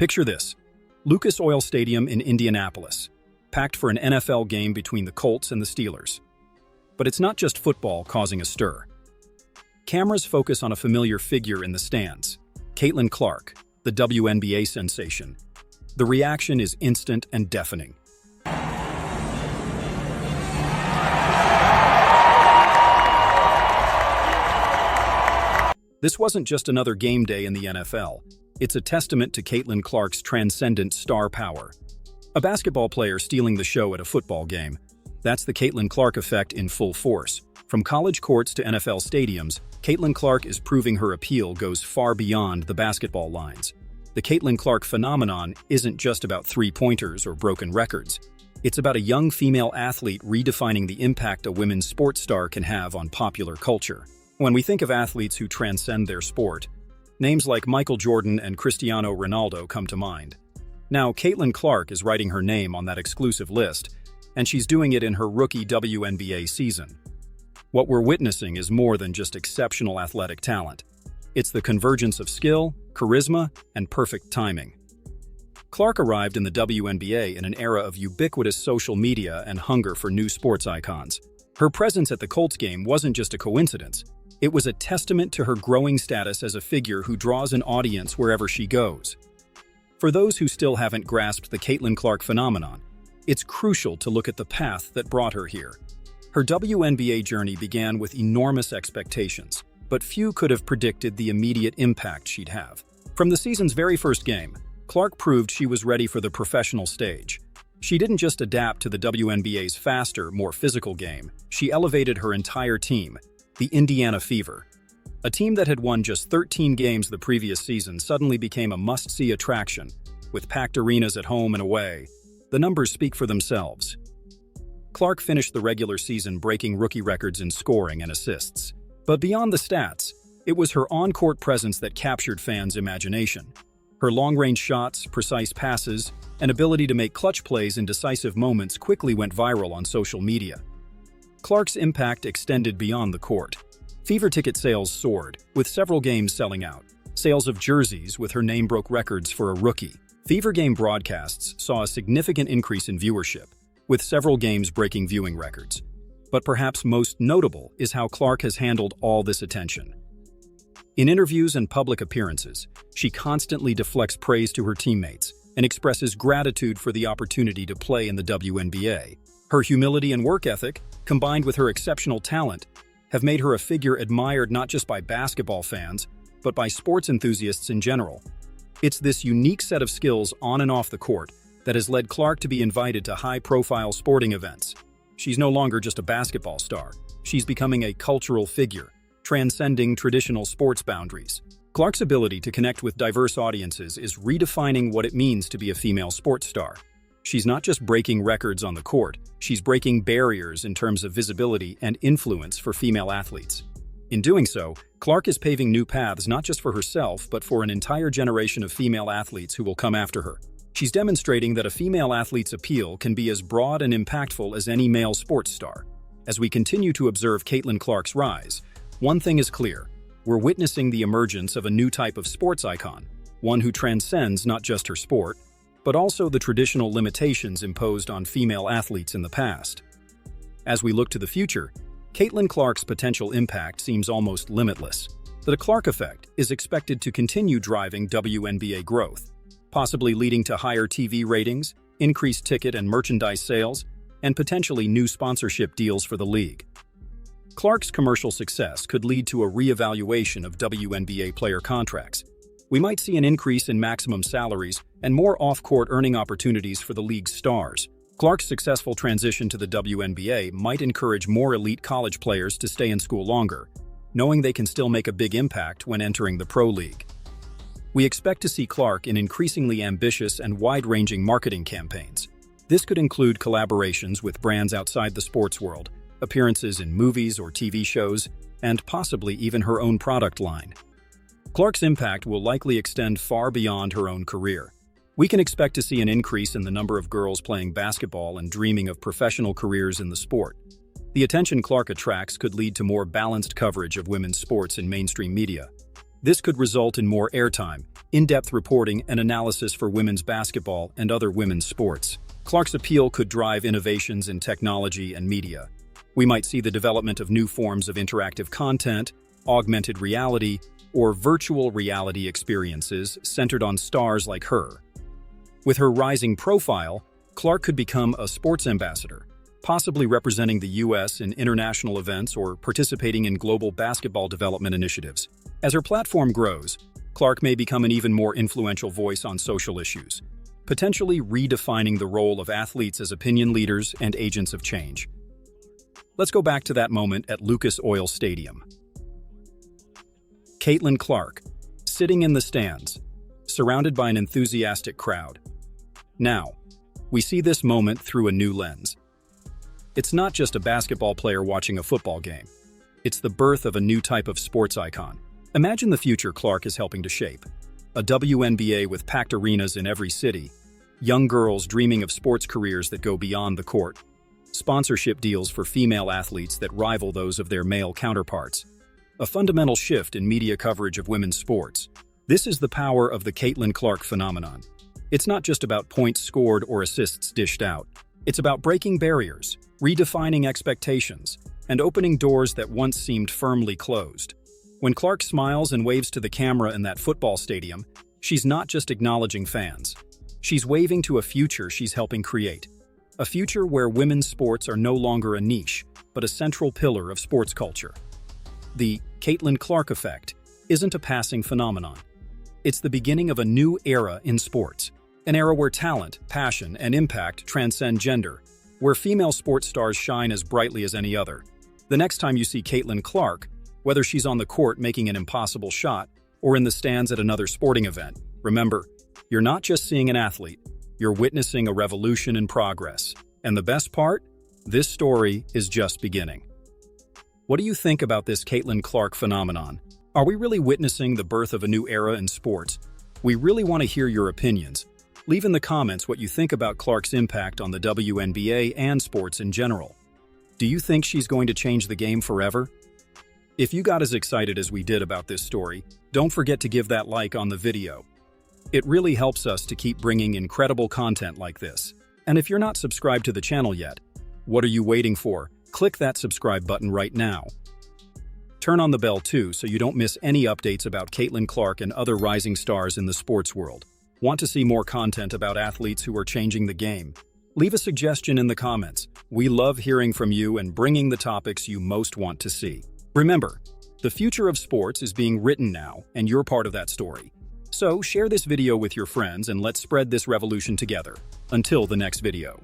Picture this: Lucas Oil Stadium in Indianapolis, packed for an NFL game between the Colts and the Steelers. But it's not just football causing a stir. Cameras focus on a familiar figure in the stands, Caitlyn Clark, the WNBA sensation. The reaction is instant and deafening. This wasn't just another game day in the NFL. It's a testament to Caitlyn Clark's transcendent star power. A basketball player stealing the show at a football game. That's the Caitlyn Clark effect in full force. From college courts to NFL stadiums, Caitlyn Clark is proving her appeal goes far beyond the basketball lines. The Caitlyn Clark phenomenon isn't just about three-pointers or broken records. It's about a young female athlete redefining the impact a women's sports star can have on popular culture. When we think of athletes who transcend their sport, names like Michael Jordan and Cristiano Ronaldo come to mind. Now, Caitlyn Clark is writing her name on that exclusive list, and she's doing it in her rookie WNBA season. What we're witnessing is more than just exceptional athletic talent. It's the convergence of skill, charisma, and perfect timing. Clark arrived in the WNBA in an era of ubiquitous social media and hunger for new sports icons. Her presence at the Colts game wasn't just a coincidence. It was a testament to her growing status as a figure who draws an audience wherever she goes. For those who still haven't grasped the Caitlyn Clark phenomenon, it's crucial to look at the path that brought her here. Her WNBA journey began with enormous expectations, but few could have predicted the immediate impact she'd have. From the season's very first game, Clark proved she was ready for the professional stage. She didn't just adapt to the WNBA's faster, more physical game, she elevated her entire team, the Indiana Fever. A team that had won just 13 games the previous season suddenly became a must-see attraction. With packed arenas at home and away, the numbers speak for themselves. Clark finished the regular season breaking rookie records in scoring and assists. But beyond the stats, it was her on-court presence that captured fans' imagination. Her long-range shots, precise passes, and ability to make clutch plays in decisive moments quickly went viral on social media. Clark's impact extended beyond the court. Fever ticket sales soared, with several games selling out. Sales of jerseys with her name broke records for a rookie. Fever game broadcasts saw a significant increase in viewership, with several games breaking viewing records. But perhaps most notable is how Clark has handled all this attention. In interviews and public appearances, she constantly deflects praise to her teammates and expresses gratitude for the opportunity to play in the WNBA. Her humility and work ethic, combined with her exceptional talent, have made her a figure admired not just by basketball fans, but by sports enthusiasts in general. It's this unique set of skills on and off the court that has led Clark to be invited to high-profile sporting events. She's no longer just a basketball star. She's becoming a cultural figure, transcending traditional sports boundaries. Clark's ability to connect with diverse audiences is redefining what it means to be a female sports star. She's not just breaking records on the court, she's breaking barriers in terms of visibility and influence for female athletes. In doing so, Clark is paving new paths not just for herself, but for an entire generation of female athletes who will come after her. She's demonstrating that a female athlete's appeal can be as broad and impactful as any male sports star. As we continue to observe Caitlyn Clark's rise, one thing is clear: we're witnessing the emergence of a new type of sports icon, one who transcends not just her sport, but also the traditional limitations imposed on female athletes in the past. As we look to the future, Caitlyn Clark's potential impact seems almost limitless. The Clark effect is expected to continue driving WNBA growth, possibly leading to higher TV ratings, increased ticket and merchandise sales, and potentially new sponsorship deals for the league. Clark's commercial success could lead to a re-evaluation of WNBA player contracts. We might see an increase in maximum salaries and more off-court earning opportunities for the league's stars. Clark's successful transition to the WNBA might encourage more elite college players to stay in school longer, knowing they can still make a big impact when entering the pro league. We expect to see Clark in increasingly ambitious and wide-ranging marketing campaigns. This could include collaborations with brands outside the sports world, appearances in movies or TV shows, and possibly even her own product line. Clark's impact will likely extend far beyond her own career. We can expect to see an increase in the number of girls playing basketball and dreaming of professional careers in the sport. The attention Clark attracts could lead to more balanced coverage of women's sports in mainstream media. This could result in more airtime, in-depth reporting, and analysis for women's basketball and other women's sports. Clark's appeal could drive innovations in technology and media. We might see the development of new forms of interactive content, augmented reality, or virtual reality experiences centered on stars like her. With her rising profile, Clark could become a sports ambassador, possibly representing the U.S. in international events or participating in global basketball development initiatives. As her platform grows, Clark may become an even more influential voice on social issues, potentially redefining the role of athletes as opinion leaders and agents of change. Let's go back to that moment at Lucas Oil Stadium. Caitlyn Clark, sitting in the stands, surrounded by an enthusiastic crowd. Now, we see this moment through a new lens. It's not just a basketball player watching a football game. It's the birth of a new type of sports icon. Imagine the future Clark is helping to shape. A WNBA with packed arenas in every city, young girls dreaming of sports careers that go beyond the court, sponsorship deals for female athletes that rival those of their male counterparts, a fundamental shift in media coverage of women's sports. This is the power of the Caitlyn Clark phenomenon. It's not just about points scored or assists dished out. It's about breaking barriers, redefining expectations, and opening doors that once seemed firmly closed. When Clark smiles and waves to the camera in that football stadium, she's not just acknowledging fans. She's waving to a future she's helping create. A future where women's sports are no longer a niche, but a central pillar of sports culture. The Caitlyn Clark effect isn't a passing phenomenon. It's the beginning of a new era in sports, an era where talent, passion, and impact transcend gender, where female sports stars shine as brightly as any other. The next time you see Caitlyn Clark, whether she's on the court making an impossible shot or in the stands at another sporting event, remember, you're not just seeing an athlete, you're witnessing a revolution in progress. And the best part? This story is just beginning. What do you think about this Caitlyn Clark phenomenon? Are we really witnessing the birth of a new era in sports? We really want to hear your opinions. Leave in the comments what you think about Clark's impact on the WNBA and sports in general. Do you think she's going to change the game forever? If you got as excited as we did about this story, don't forget to give that like on the video. It really helps us to keep bringing incredible content like this. And if you're not subscribed to the channel yet, what are you waiting for? Click that subscribe button right now. Turn on the bell too so you don't miss any updates about Caitlyn Clark and other rising stars in the sports world. Want to see more content about athletes who are changing the game? Leave a suggestion in the comments. We love hearing from you and bringing the topics you most want to see. Remember, the future of sports is being written now, and you're part of that story. So share this video with your friends and let's spread this revolution together. Until the next video.